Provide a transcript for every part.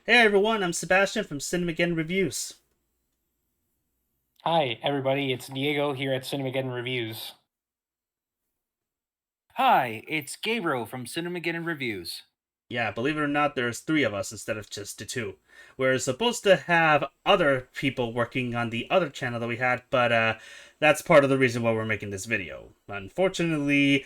Hey everyone, I'm Sebastian from Cinemageddon Reviews. Hi, everybody. It's Diego here at Cinemageddon Reviews. Hi, it's Gabriel from Cinemageddon Reviews. Yeah, believe it or not, there's three of us instead of just the two. We're supposed to have other people working on the other channel that we had, but that's part of the reason why we're making this video. Unfortunately,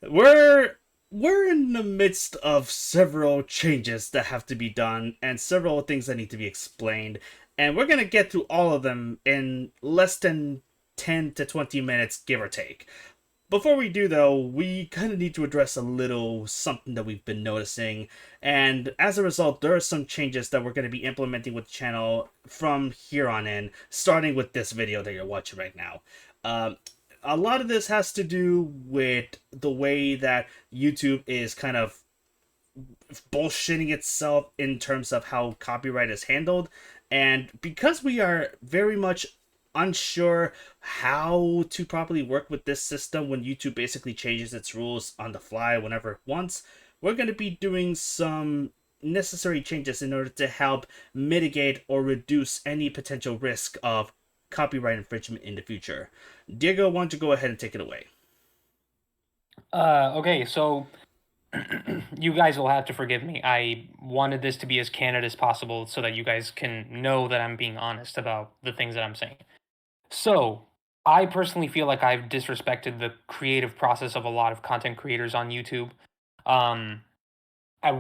we're we're in the midst of several changes that have to be done and several things that need to be explained, and we're gonna get through all of them in less than 10 to 20 minutes, give or take. Before we do, though, we kind of need to address a little something that we've been noticing, and as a result, there are some changes that we're going to be implementing with the channel from here on in, starting with this video that you're watching right now. Um, a lot of this has to do with the way that YouTube is kind of bullshitting itself in terms of how copyright is handled. And because we are very much unsure how to properly work with this system when YouTube basically changes its rules on the fly whenever it wants, we're going to be doing some necessary changes in order to help mitigate or reduce any potential risk of copyright infringement in the future. Diego, why don't you go ahead and take it away? Okay, so you guys will have to forgive me. I wanted this to be as candid as possible so that you guys can know that I'm being honest about the things that I'm saying. So, I personally feel like I've disrespected the creative process of a lot of content creators on YouTube. Um,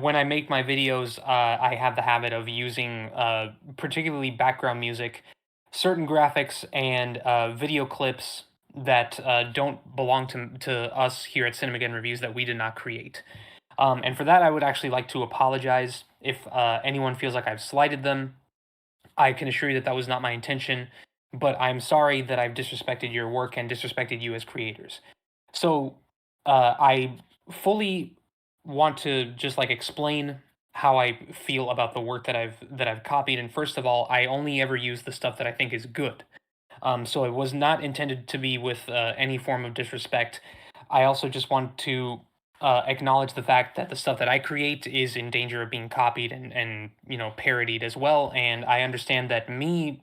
when I make my videos, I have the habit of using particularly background music, certain graphics, and video clips that don't belong to us here at Cinemageddon Reviews that we did not create. And for that, I would actually like to apologize if anyone feels like I've slighted them. I can assure you that that was not my intention, but I'm sorry that I've disrespected your work and disrespected you as creators. So I fully want to just like explain how I feel about the work that I've copied. And first of all, I only ever use the stuff that I think is good. So it was not intended to be with any form of disrespect. I also just want to acknowledge the fact that the stuff that I create is in danger of being copied and parodied as well. And I understand that me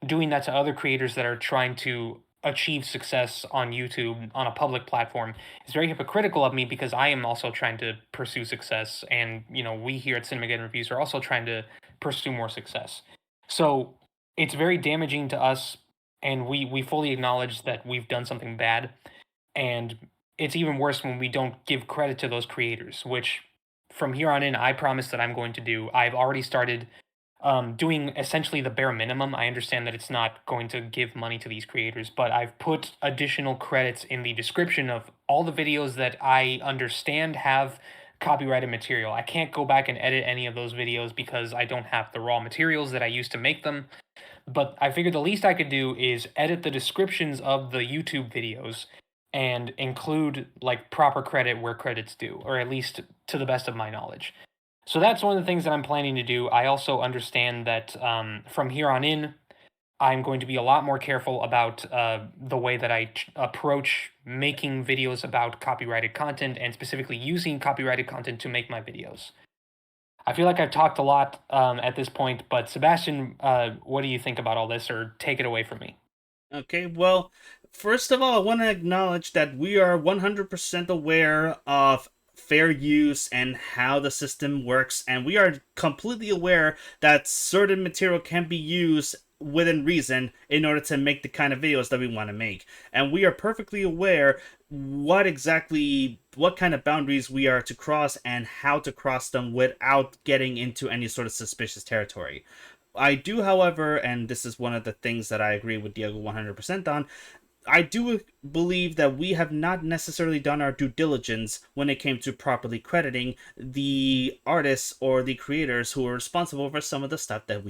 doing that to other creators that are trying to achieve success on YouTube on a public platform is very hypocritical of me because I am also trying to pursue success, and we here at Cinemageddon Reviews are also trying to pursue more success. So it's very damaging to us, and we fully acknowledge that we've done something bad, and it's even worse when we don't give credit to those creators, which from here on in I promise that I'm going to do. I've already started doing essentially the bare minimum. I understand that it's not going to give money to these creators, but I've put additional credits in the description of all the videos that I understand have copyrighted material. I can't go back and edit any of those videos because I don't have the raw materials that I used to make them. But I figured the least I could do is edit the descriptions of the YouTube videos and include like proper credit where credit's due, or at least to the best of my knowledge. So that's one of the things that I'm planning to do. I also understand that from here on in, I'm going to be a lot more careful about the way that I approach making videos about copyrighted content and specifically using copyrighted content to make my videos. I feel like I've talked a lot at this point, but Sebastian, what do you think about all this, or take it away from me? Okay, well, first of all, I want to acknowledge that we are 100% aware of fair use and how the system works, and we are completely aware that certain material can be used within reason in order to make the kind of videos that we want to make. And we are perfectly aware what kind of boundaries we are to cross and how to cross them without getting into any sort of suspicious territory. I do, however, and this is one of the things that I agree with Diego 100% on, I do believe that we have not necessarily done our due diligence when it came to properly crediting the artists or the creators who are responsible for some of the stuff that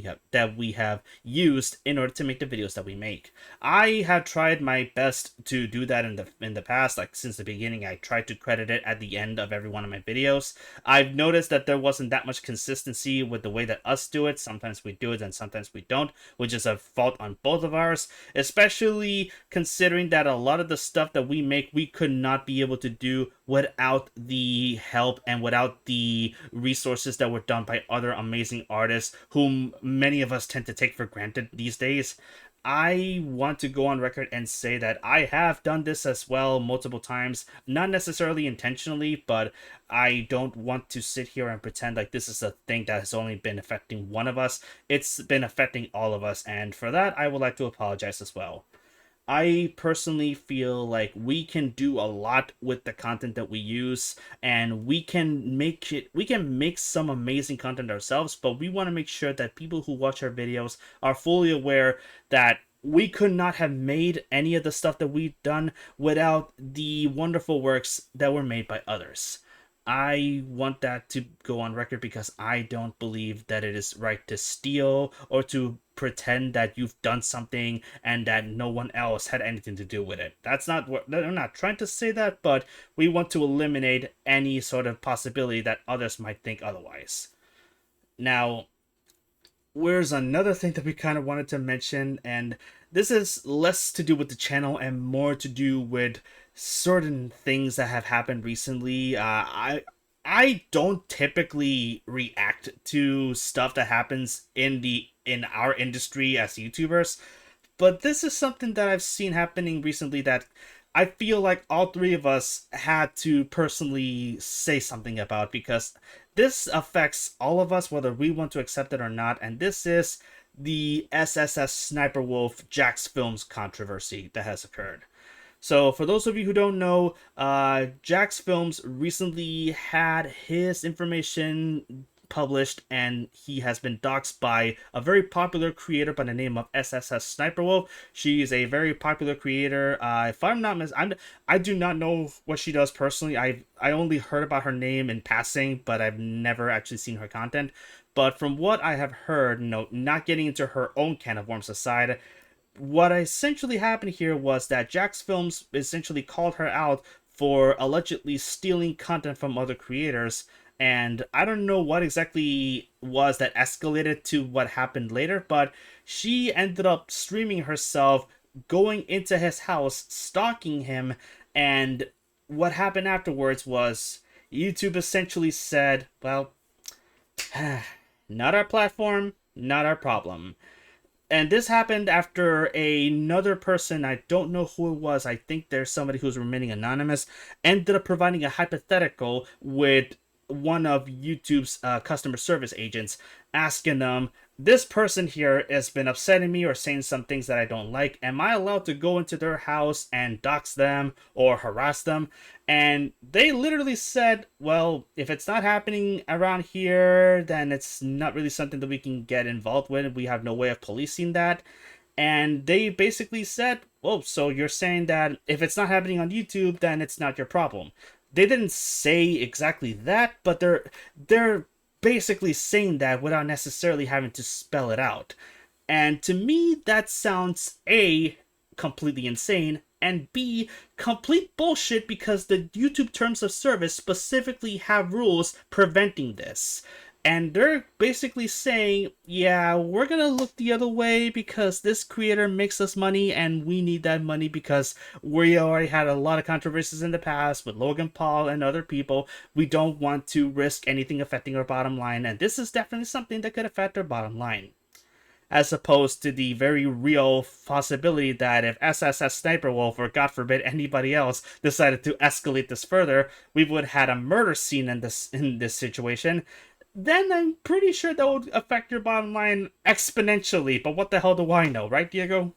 we have used in order to make the videos that we make. I have tried my best to do that in the past, like since the beginning. I tried to credit it at the end of every one of my videos. I've noticed that there wasn't that much consistency with the way that us do it. Sometimes we do it and sometimes we don't, which is a fault on both of ours, especially considering considering that a lot of the stuff that we make, we could not be able to do without the help and without the resources that were done by other amazing artists, whom many of us tend to take for granted these days. I want to go on record and say that I have done this as well multiple times, not necessarily intentionally, but I don't want to sit here and pretend like this is a thing that has only been affecting one of us. It's been affecting all of us, and for that, I would like to apologize as well. I personally feel like we can do a lot with the content that we use, and we can make some amazing content ourselves, but we want to make sure that people who watch our videos are fully aware that we could not have made any of the stuff that we've done without the wonderful works that were made by others. I want that to go on record because I don't believe that it is right to steal or to pretend that you've done something and that no one else had anything to do with it. That's not what I'm not trying to say that, but we want to eliminate any sort of possibility that others might think otherwise. Now, where's another thing that we kind of wanted to mention, and this is less to do with the channel and more to do with certain things that have happened recently. I don't typically react to stuff that happens in our industry as YouTubers, but this is something that I've seen happening recently that I feel like all three of us had to personally say something about, because this affects all of us whether we want to accept it or not, and this is the SSS Sniper Wolf Jax Films controversy that has occurred. So, for those of you who don't know, Jax Films recently had his information published, and he has been doxxed by a very popular creator by the name of SSS Sniper Wolf. She is a very popular creator. If I'm not I do not know what she does personally. I only heard about her name in passing, but I've never actually seen her content. But from what I have heard, not getting into her own can of worms aside, what essentially happened here was that Jax Films essentially called her out for allegedly stealing content from other creators, and I don't know what exactly was that escalated to what happened later, but she ended up streaming herself going into his house, stalking him, and what happened afterwards was YouTube essentially said, well, not our platform, not our problem. And this happened after another person, I don't know who it was, I think there's somebody who's remaining anonymous, ended up providing a hypothetical with one of YouTube's customer service agents, asking them, this person here has been upsetting me or saying some things that I don't like. Am I allowed to go into their house and dox them or harass them? And they literally said, well, if it's not happening around here, then it's not really something that we can get involved with. We have no way of policing that. And they basically said, well, so you're saying that if it's not happening on YouTube, then it's not your problem. They didn't say exactly that, but they're basically saying that without necessarily having to spell it out. And to me, that sounds A, completely insane, and B, complete bullshit, because the YouTube terms of service specifically have rules preventing this. And they're basically saying, yeah, we're gonna look the other way because this creator makes us money and we need that money because we already had a lot of controversies in the past with Logan Paul and other people. We don't want to risk anything affecting our bottom line, and this is definitely something that could affect our bottom line. As opposed to the very real possibility that if SSS Sniper Wolf, or God forbid anybody else, decided to escalate this further, we would have had a murder scene in this situation. Then I'm pretty sure that would affect your bottom line exponentially. But what the hell do I know, right, Diego?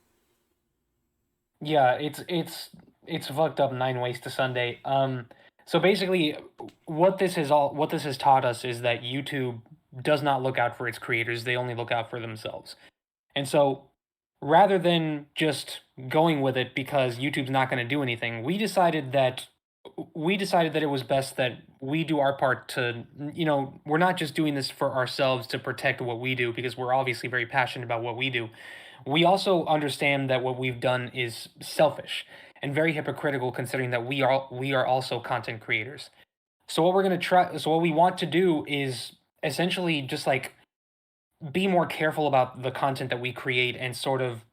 Yeah, it's fucked up nine ways to Sunday. So basically, what this has taught us is that YouTube does not look out for its creators; they only look out for themselves. And so, rather than just going with it because YouTube's not going to do anything, we decided that it was best that we do our part to, we're not just doing this for ourselves to protect what we do because we're obviously very passionate about what we do. We also understand that what we've done is selfish and very hypocritical considering that we are also content creators. So what we want to do is essentially just like be more careful about the content that we create and sort of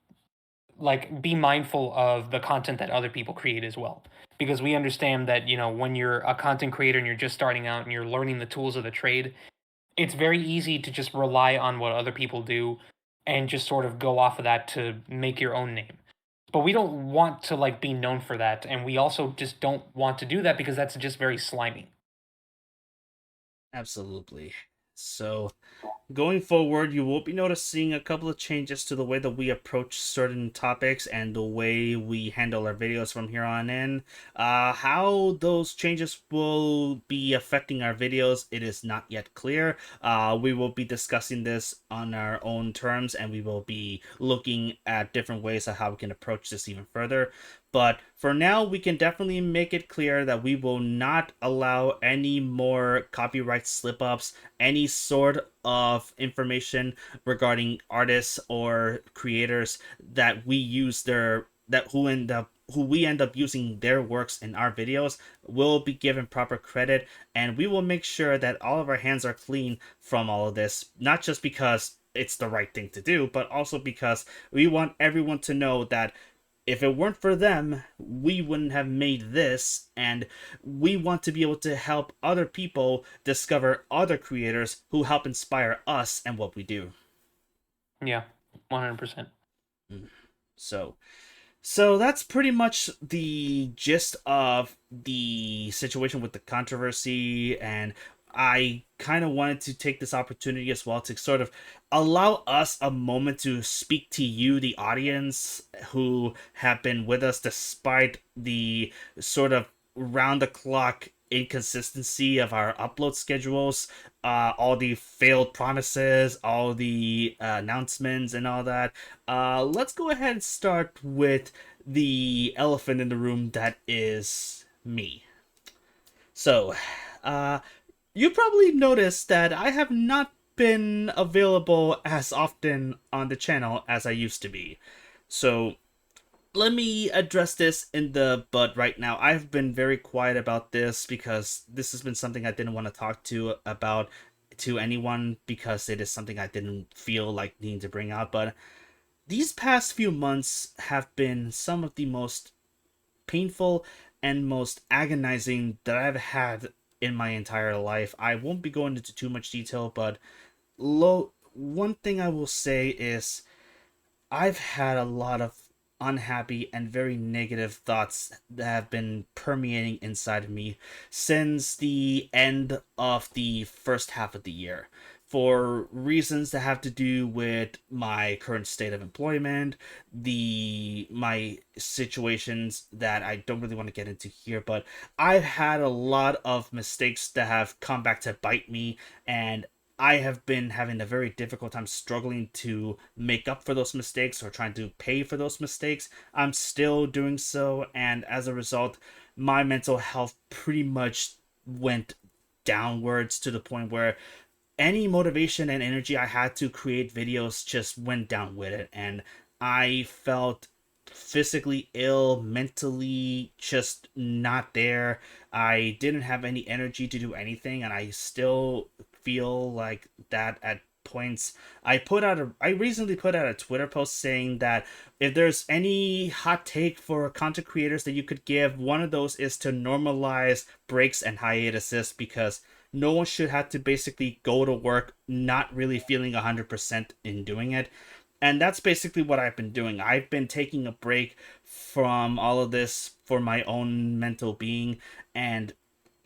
like be mindful of the content that other people create as well, because we understand that, you know, when you're a content creator and you're just starting out and you're learning the tools of the trade, it's very easy to just rely on what other people do and just sort of go off of that to make your own name. But we don't want to like be known for that, and we also just don't want to do that because that's just very slimy. Absolutely. So, going forward, you will be noticing a couple of changes to the way that we approach certain topics and the way we handle our videos from here on in. How those changes will be affecting our videos, it is not yet clear. We will be discussing this on our own terms, and we will be looking at different ways of how we can approach this even further. But for now, we can definitely make it clear that we will not allow any more copyright slip ups, any sort of information regarding artists or creators that we use their that who we end up using their works in our videos will be given proper credit, and we will make sure that all of our hands are clean from all of this, not just because it's the right thing to do, but also because we want everyone to know that if it weren't for them, we wouldn't have made this, and we want to be able to help other people discover other creators who help inspire us and what we do. Yeah, 100%. So, so that's pretty much the gist of the situation with the controversy, and I kind of wanted to take this opportunity as well to sort of allow us a moment to speak to you, the audience, who have been with us despite the sort of round the clock inconsistency of our upload schedules, all the failed promises, all the announcements, and all that. Let's go ahead and start with the elephant in the room that is me. So, uh, you probably noticed that I have not been available as often on the channel as I used to be. So, let me address this in the bud right now. I've been very quiet about this because this has been something I didn't want to talk to about to anyone because it is something I didn't feel like needing to bring out. But these past few months have been some of the most painful and most agonizing that I've had in my entire life. I won't be going into too much detail, but one thing I will say is I've had a lot of unhappy and very negative thoughts that have been permeating inside of me since the end of the first half of the year. For reasons that have to do with my current state of employment, my situations that I don't really want to get into here, but I've had a lot of mistakes that have come back to bite me, and I have been having a very difficult time struggling to make up for those mistakes or trying to pay for those mistakes. I'm still doing so, and as a result, my mental health pretty much went downwards to the point where any motivation and energy I had to create videos just went down with it, and I felt physically ill, mentally just not there. I didn't have any energy to do anything, and I still feel like that at points. I recently put out a Twitter post saying that if there's any hot take for content creators that you could give, one of those is to normalize breaks and hiatuses, because no one should have to basically go to work not really feeling 100% in doing it. And that's basically what I've been doing. I've been taking a break from all of this for my own mental being, and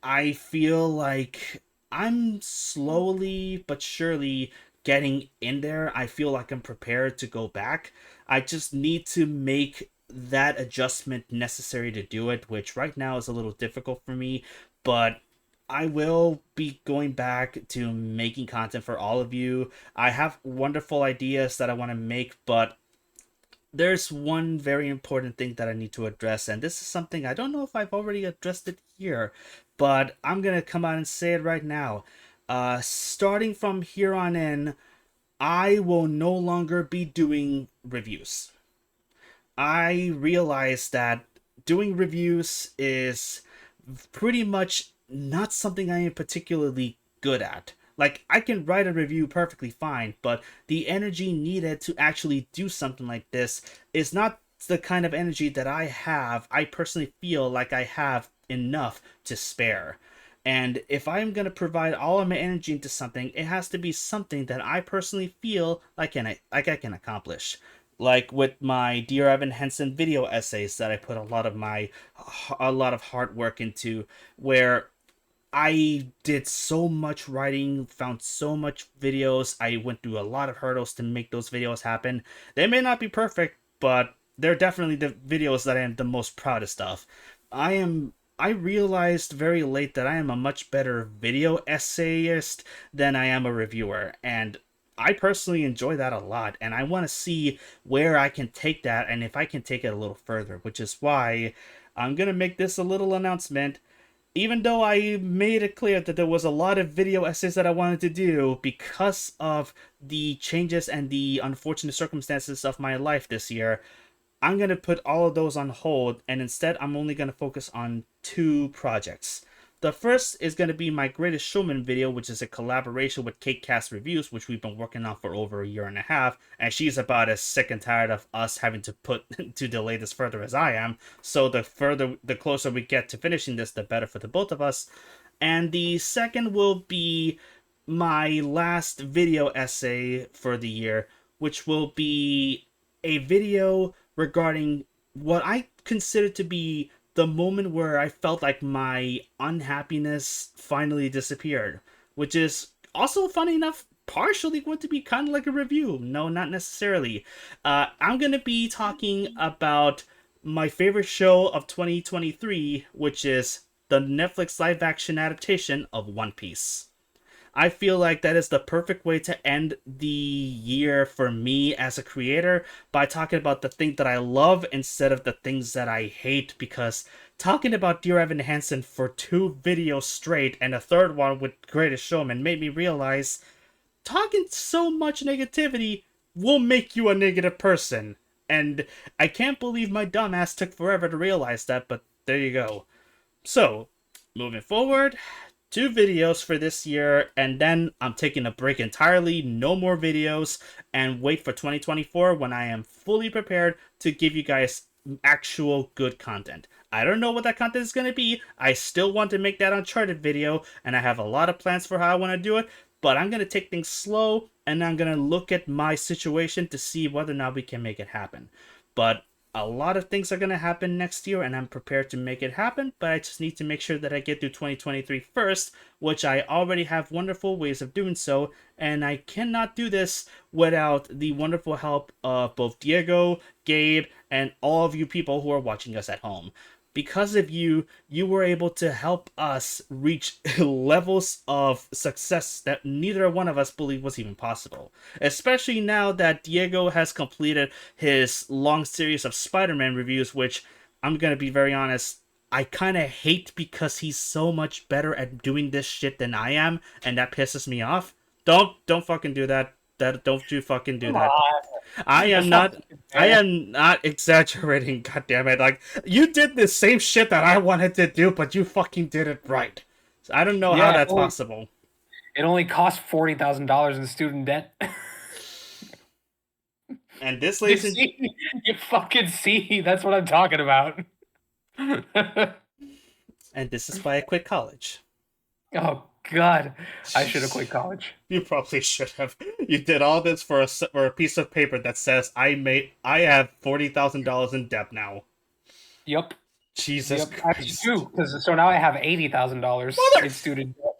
I feel like I'm slowly but surely getting in there. I feel like I'm prepared to go back. I just need to make that adjustment necessary to do it, which right now is a little difficult for me, but I will be going back to making content for all of you. I have wonderful ideas that I want to make, but there's one very important thing that I need to address, and this is something I don't know if I've already addressed it here, but I'm gonna come out and say it right now. Starting from here on in, I will no longer be doing reviews. I realize that doing reviews is pretty much not something I am particularly good at. Like, I can write a review perfectly fine, but the energy needed to actually do something like this is not the kind of energy that I personally feel like I have enough to spare. And if I'm going to provide all of my energy into something, it has to be something that I personally feel like I can accomplish. Like with my Dear Evan Hansen video essays that I put a lot of hard work into, where I did so much writing, found so much videos. I went through a lot of hurdles to make those videos happen. They may not be perfect, but they're definitely the videos that I am the most proudest of. I realized very late that I am a much better video essayist than I am a reviewer, and I personally enjoy that a lot, and I want to see where I can take that and if I can take it a little further, which is why I'm going to make this a little announcement. Even though I made it clear that there was a lot of video essays that I wanted to do, because of the changes and the unfortunate circumstances of my life this year, I'm going to put all of those on hold, and instead I'm only going to focus on 2 projects. The first is going to be my Greatest Showman video, which is a collaboration with Cast Reviews, which we've been working on for over a year and a half, and she's about as sick and tired of us having to to delay this further as I am. So the closer we get to finishing this, the better for the both of us. And the second will be my last video essay for the year, which will be a video regarding what I consider to be the moment where I felt like my unhappiness finally disappeared, which is also, funny enough, partially going to be kind of like a review. No, not necessarily. I'm going to be talking about my favorite show of 2023, which is the Netflix live action adaptation of One Piece. I feel like that is the perfect way to end the year for me as a creator, by talking about the thing that I love instead of the things that I hate, because talking about Dear Evan Hansen for 2 videos straight and a third one with Greatest Showman made me realize talking so much negativity will make you a negative person. And I can't believe my dumbass took forever to realize that, but there you go. So, moving forward, 2 videos for this year, and then I'm taking a break entirely, no more videos, and wait for 2024 when I am fully prepared to give you guys actual good content. I don't know what that content is going to be. I still want to make that Uncharted video, and I have a lot of plans for how I want to do it, but I'm going to take things slow, and I'm going to look at my situation to see whether or not we can make it happen. But a lot of things are going to happen next year, and I'm prepared to make it happen, but I just need to make sure that I get through 2023 first, which I already have wonderful ways of doing so, and I cannot do this without the wonderful help of both Diego, Gabe, and all of you people who are watching us at home. Because of you, you were able to help us reach levels of success that neither one of us believed was even possible. Especially now that Diego has completed his long series of Spider-Man reviews, which, I'm gonna be very honest, I kind of hate because he's so much better at doing this shit than I am, and that pisses me off. Don't fucking do that. Don't you fucking do that. I am not exaggerating, goddammit. Like, you did the same shit that I wanted to do, but you fucking did it right. So I don't know how that's possible. It only cost $40,000 in student debt. And this, ladies and you fucking see, that's what I'm talking about. And this is why I quit college. Oh God, I should have quit college. You probably should have. You did all this for a piece of paper that says I have $40,000 in debt now. Yep. Jesus Christ. I do, so now I have $80,000 in student debt.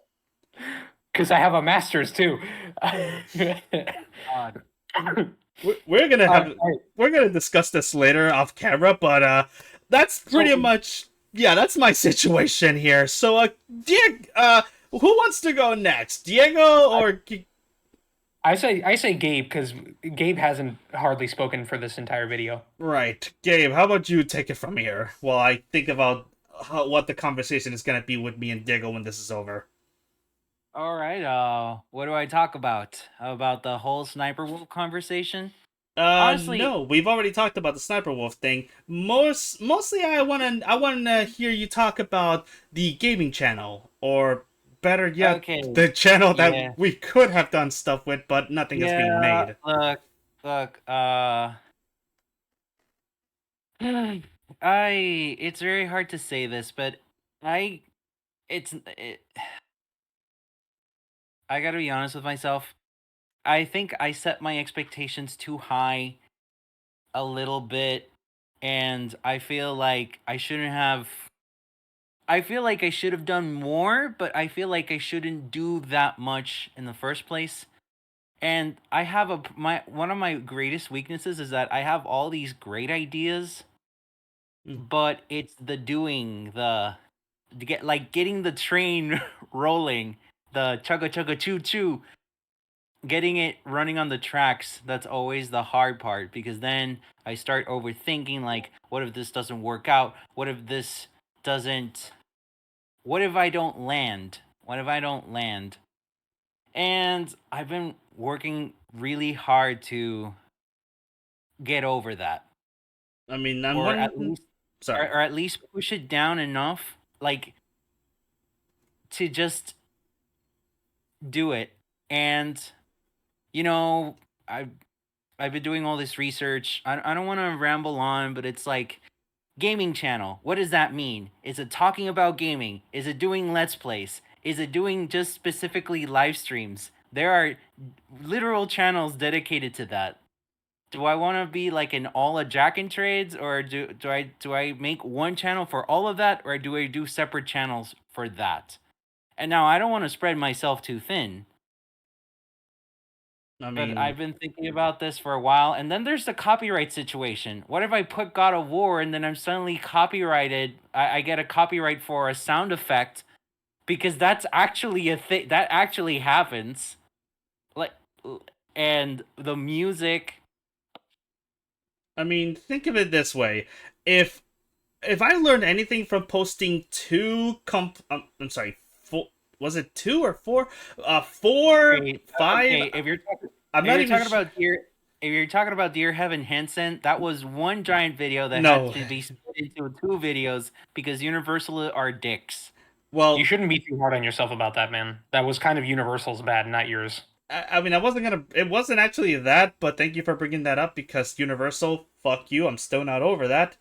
Because I have a master's too. God. We're gonna discuss this later off camera, but that's pretty much, yeah, that's my situation here. So Diego, who wants to go next, Diego or? I say Gabe, because Gabe hasn't hardly spoken for this entire video. Right, Gabe. How about you take it from here while I think about what the conversation is gonna be with me and Diego when this is over. All right. What do I talk about? About the whole Sniper Wolf conversation? Honestly, no, we've already talked about the Sniper Wolf thing. Mostly, I wanna hear you talk about the gaming channel, or better yet, Okay. the channel that Yeah. we could have done stuff with, but nothing is being made. Look, it's very hard to say this, but I it's it, I got to be honest with myself. I think I set my expectations too high a little bit, and I feel like I feel like I should have done more, but I feel like I shouldn't do that much in the first place. And I have my one of my greatest weaknesses is that I have all these great ideas, Mm. but it's the doing, getting the train rolling, the chugga chugga choo choo, getting it running on the tracks. That's always the hard part, because then I start overthinking, like, what if this doesn't work out? Doesn't what if I don't land? What if I don't land? And I've been working really hard to get over that, I mean, I'm or one. at least Sorry. or at least push it down enough, like, to just do it. And you know, I've been doing all this research. I don't want to ramble on, but it's like, gaming channel. What does that mean? Is it talking about gaming? Is it doing let's plays? Is it doing just specifically live streams? There are literal channels dedicated to that. Do I want to be like an all a Jack and trades, or do I make one channel for all of that, or do I do separate channels for that? And now I don't want to spread myself too thin, I but mean, I've been thinking about this for a while. And then there's the copyright situation. What if I put God of War and then I'm suddenly copyrighted? I get a copyright for a sound effect, because that's actually a thing that actually happens. Like, and the music. think of it this way: if I learned anything from posting I'm sorry, four, was it 2 or 4? 4, Okay, 5. okay, I'm if not you're even. talking about if you're talking about Dear Heaven Hansen, that was one giant video that had No. to be split into two videos because Universal are dicks. You Well, shouldn't be too hard on yourself about that, man. That was kind of Universal's bad, not yours. I mean, I wasn't gonna. It wasn't actually that, but thank you for bringing that up, because Universal, fuck you. I'm still not over that.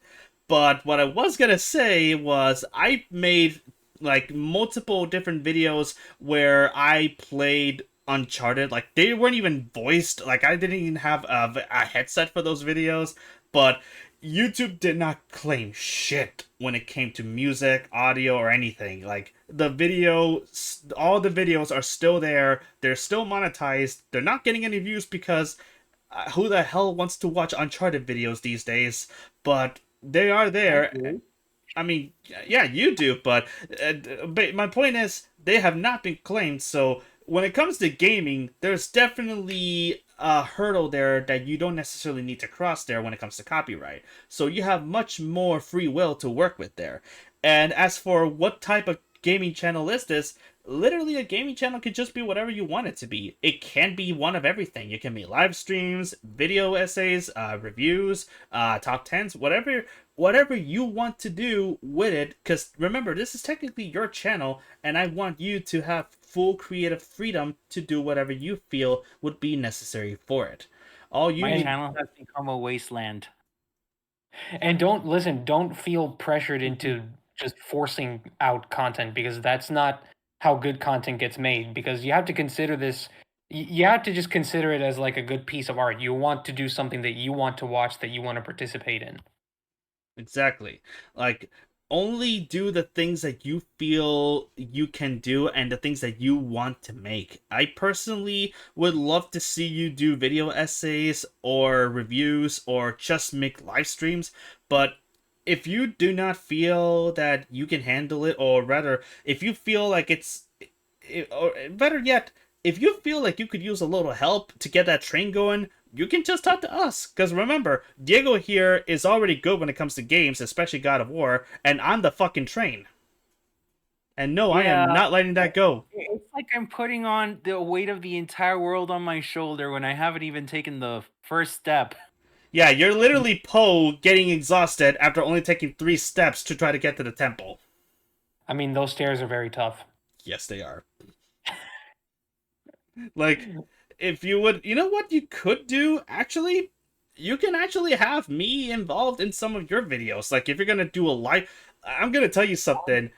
But what I was gonna say was I made like multiple different videos where I played Uncharted. Like, they weren't even voiced. Like, I didn't even have a headset for those videos. But YouTube did not claim shit when it came to music, audio, or anything. Like, all the videos are still there. They're still monetized. They're not getting any views because who the hell wants to watch Uncharted videos these days? But they are there. I mean, yeah, you do, but my point is, they have not been claimed. So when it comes to gaming, there's definitely a hurdle there that you don't necessarily need to cross there when it comes to copyright. So you have much more free will to work with there. And as for what type of gaming channel is this, literally a gaming channel could just be whatever you want it to be. It can be one of everything. It can be live streams, video essays, reviews, top tens, whatever you want to do with it. Because remember, this is technically your channel, and I want you to have full creative freedom to do whatever you feel would be necessary for it. All you My need. channel has become a wasteland. And don't feel pressured into just forcing out content, because that's not how good content gets made. Because you have to consider this, you have to just consider it as like a good piece of art. You want to do something that you want to watch, that you want to participate in. Exactly. Like, only do the things that you feel you can do and the things that you want to make. I personally would love to see you do video essays or reviews or just make live streams, but if you do not feel that you can handle it, or rather, if you feel like or better yet, if you feel like you could use a little help to get that train going, you can just talk to us. Because remember, Diego here is already good when it comes to games, especially God of War, and I'm the fucking train. And no, I Yeah, am not letting that go. it's like I'm putting on the weight of the entire world on my shoulder when I haven't even taken the first step. Yeah, you're literally Poe getting exhausted after only taking 3 steps to try to get to the temple. I mean, those stairs are very tough. Yes, they are. Like, if you would, you know what you could do, actually? You can actually have me involved in some of your videos. Like, if you're gonna do a live, I'm gonna tell you something.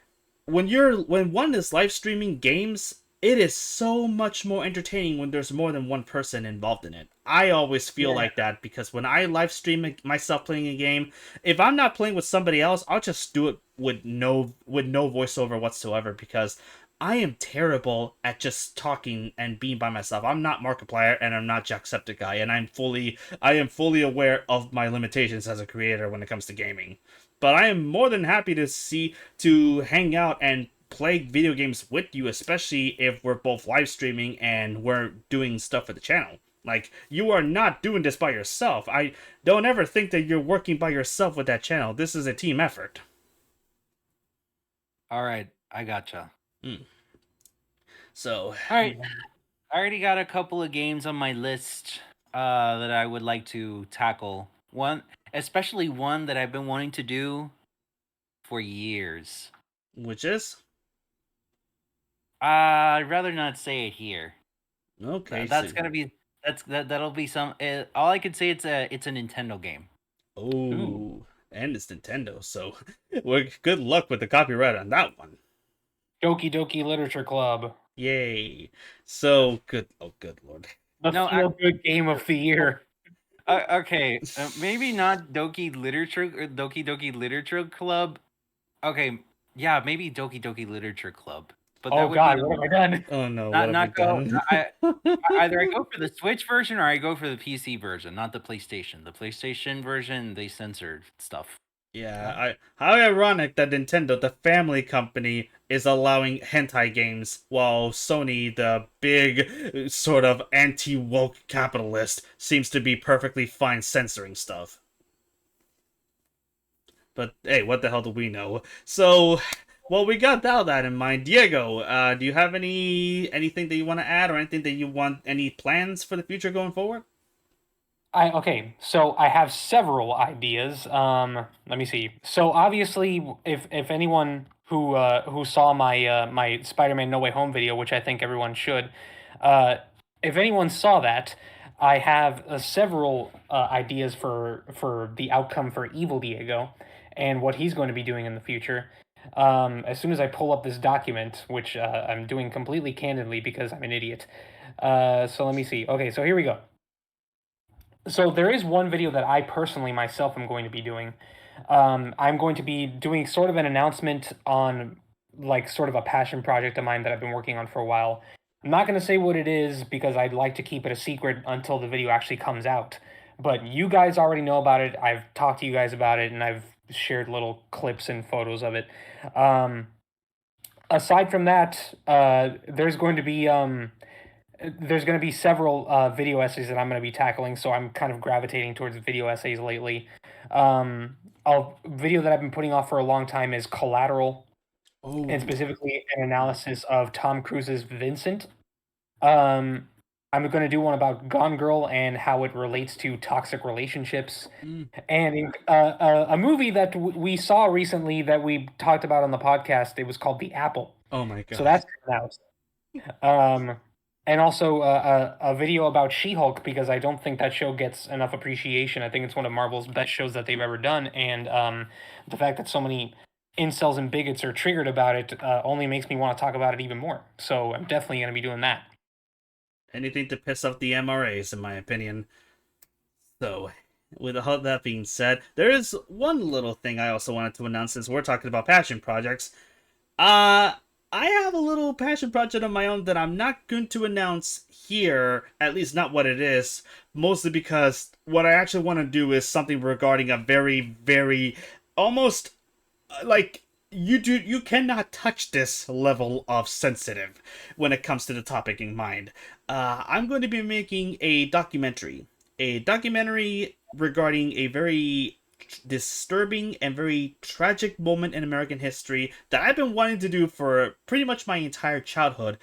When one is live streaming games, it is so much more entertaining when there's more than one person involved in it. I always feel Yeah. like that because when I live stream myself playing a game, if I'm not playing with somebody else, I'll just do it with no voiceover whatsoever because I am terrible at just talking and being by myself. I'm not Markiplier and I'm not Jacksepticeye, and I am fully aware of my limitations as a creator when it comes to gaming. But I am more than happy to hang out and play video games with you, especially if we're both live streaming and we're doing stuff for the channel. Like, you are not doing this by yourself. I don't ever think that you're working by yourself with that channel. This is a team effort. All right, I gotcha. So, All right, I already got a couple of games on my list that I would like to tackle. One, especially one that I've been wanting to do for years. which is? I'd rather not say it here. Okay, That's so, gonna be that'll be some. All I could say it's a Nintendo game. Ooh. oh, and it's Nintendo, so well, good luck with the copyright on that one. Doki Doki Literature Club. Yay. So, good, oh, good lord. The No, feel-good game of the year. Okay, maybe not Doki Doki Literature Club. Okay, yeah, maybe Doki Doki Literature Club. But that Oh would be God, the what have I one. done? Oh no, what Not have we not go. done? Either I go for the Switch version or I go for the PC version, not the PlayStation. The PlayStation version they censored stuff. Yeah, how ironic that Nintendo, the family company, is allowing hentai games while Sony, the big sort of anti-woke capitalist, seems to be perfectly fine censoring stuff. But hey, what the hell do we know? So, well, we got all that in mind. Diego, do you have anything that you want to add or anything that you want any plans for the future going forward? Okay, so I have several ideas. Let me see. So obviously, if anyone who saw my Spider-Man No Way Home video, which I think everyone should, uh, if anyone saw that, I have several ideas for the outcome for Evil Diego, and what he's going to be doing in the future. As soon as I pull up this document, which I'm doing completely candidly because I'm an idiot. So let me see. Okay, so here we go. So there is one video that I personally myself am going to be doing. I'm going to be doing sort of an announcement on like sort of a passion project of mine that I've been working on for a while. I'm not going to say what it is because I'd like to keep it a secret until the video actually comes out. But you guys already know about it. I've talked to you guys about it and I've shared little clips and photos of it. Um, Aside from that, there's going to be several video essays that I'm going to be tackling, so I'm kind of gravitating towards video essays lately. A video that I've been putting off for a long time is Collateral, and Oh, specifically an analysis of Tom Cruise's Vincent. Um, I'm going to do one about Gone Girl and how it relates to toxic relationships, mm, and a movie that we saw recently that we talked about on the podcast. It was called The Apple. oh my So god. that's out. Um, and also a video about She-Hulk because I don't think that show gets enough appreciation. I think it's one of Marvel's best shows that they've ever done, and the fact that so many incels and bigots are triggered about it only makes me want to talk about it even more. So I'm definitely going to be doing that. Anything to piss off the MRAs, in my opinion. So, with all that being said, there is one little thing I also wanted to announce since we're talking about passion projects. Uh, I have a little passion project of my own that I'm not going to announce here, at least not what it is, mostly because what I actually want to do is something regarding a very, almost like you cannot touch this level of sensitive when it comes to the topic in mind. I'm going to be making a documentary regarding a very disturbing and very tragic moment in American history that I've been wanting to do for pretty much my entire childhood,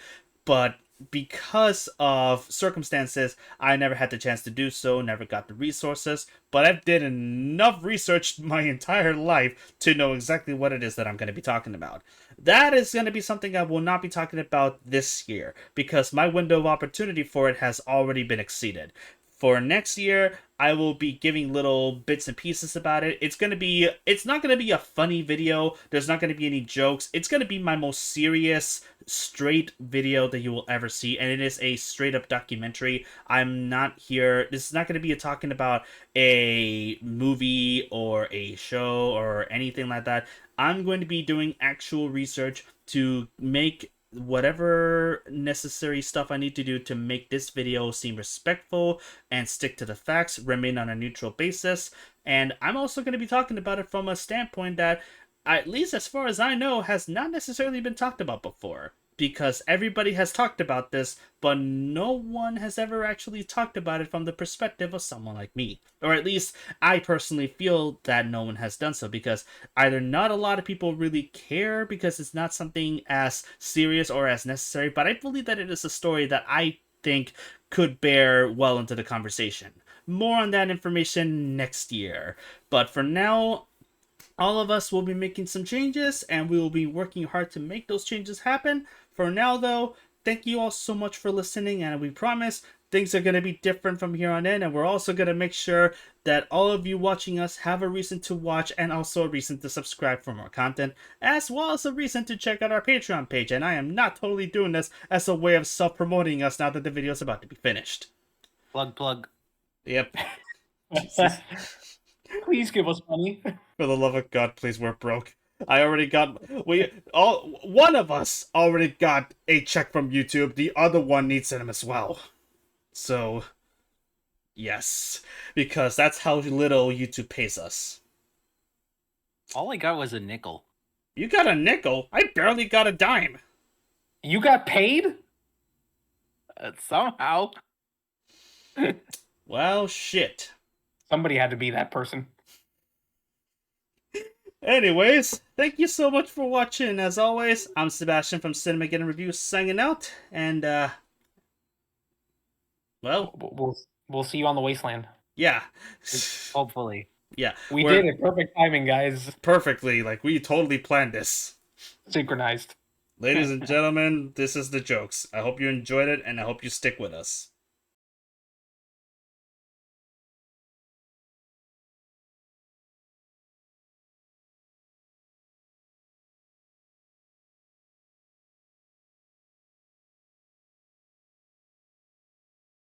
but because of circumstances, I never had the chance to do so, never got the resources, but I've did enough research my entire life to know exactly what it is that I'm going to be talking about. That is going to be something I will not be talking about this year, because my window of opportunity for it has already been exceeded. For next year, I will be giving little bits and pieces about it. It's not going to be a funny video. There's not going to be any jokes. It's going to be my most serious, straight video that you will ever see, and it is a straight up documentary. I'm not here. This is not going to be talking about a movie or a show or anything like that. I'm going to be doing actual research to make whatever necessary stuff I need to do to make this video seem respectful and stick to the facts, remain on a neutral basis. And I'm also going to be talking about it from a standpoint that, at least as far as I know, has not necessarily been talked about before. Because everybody has talked about this, but no one has ever actually talked about it from the perspective of someone like me. Or at least I personally feel that no one has done so, because either not a lot of people really care because it's not something as serious or as necessary, but I believe that it is a story that I think could bear well into the conversation. More on that information next year. But for now, all of us will be making some changes, and we will be working hard to make those changes happen. For now, though, thank you all so much for listening, and we promise things are going to be different from here on in, and we're also going to make sure that all of you watching us have a reason to watch and also a reason to subscribe for more content, as well as a reason to check out our Patreon page. And I am not totally doing this as a way of self-promoting us now that the video is about to be finished. Plug. Yep. Please give us money. For the love of God, please, we're broke. One of us already got a check from YouTube. The other one needs them as well. So, yes, because that's how little YouTube pays us. All I got was a nickel. You got a nickel? I barely got a dime. You got paid? Somehow. Well, shit. Somebody had to be that person. Anyways, thank you so much for watching. As always, I'm Sebastian from Cinemageddon Reviews signing out, and well, We'll see you on the wasteland. yeah. Hopefully. Yeah. We did it. Perfect timing, guys. Perfectly. Like, we totally planned this. Synchronized. Ladies and gentlemen, this is the jokes. I hope you enjoyed it, and I hope you stick with us.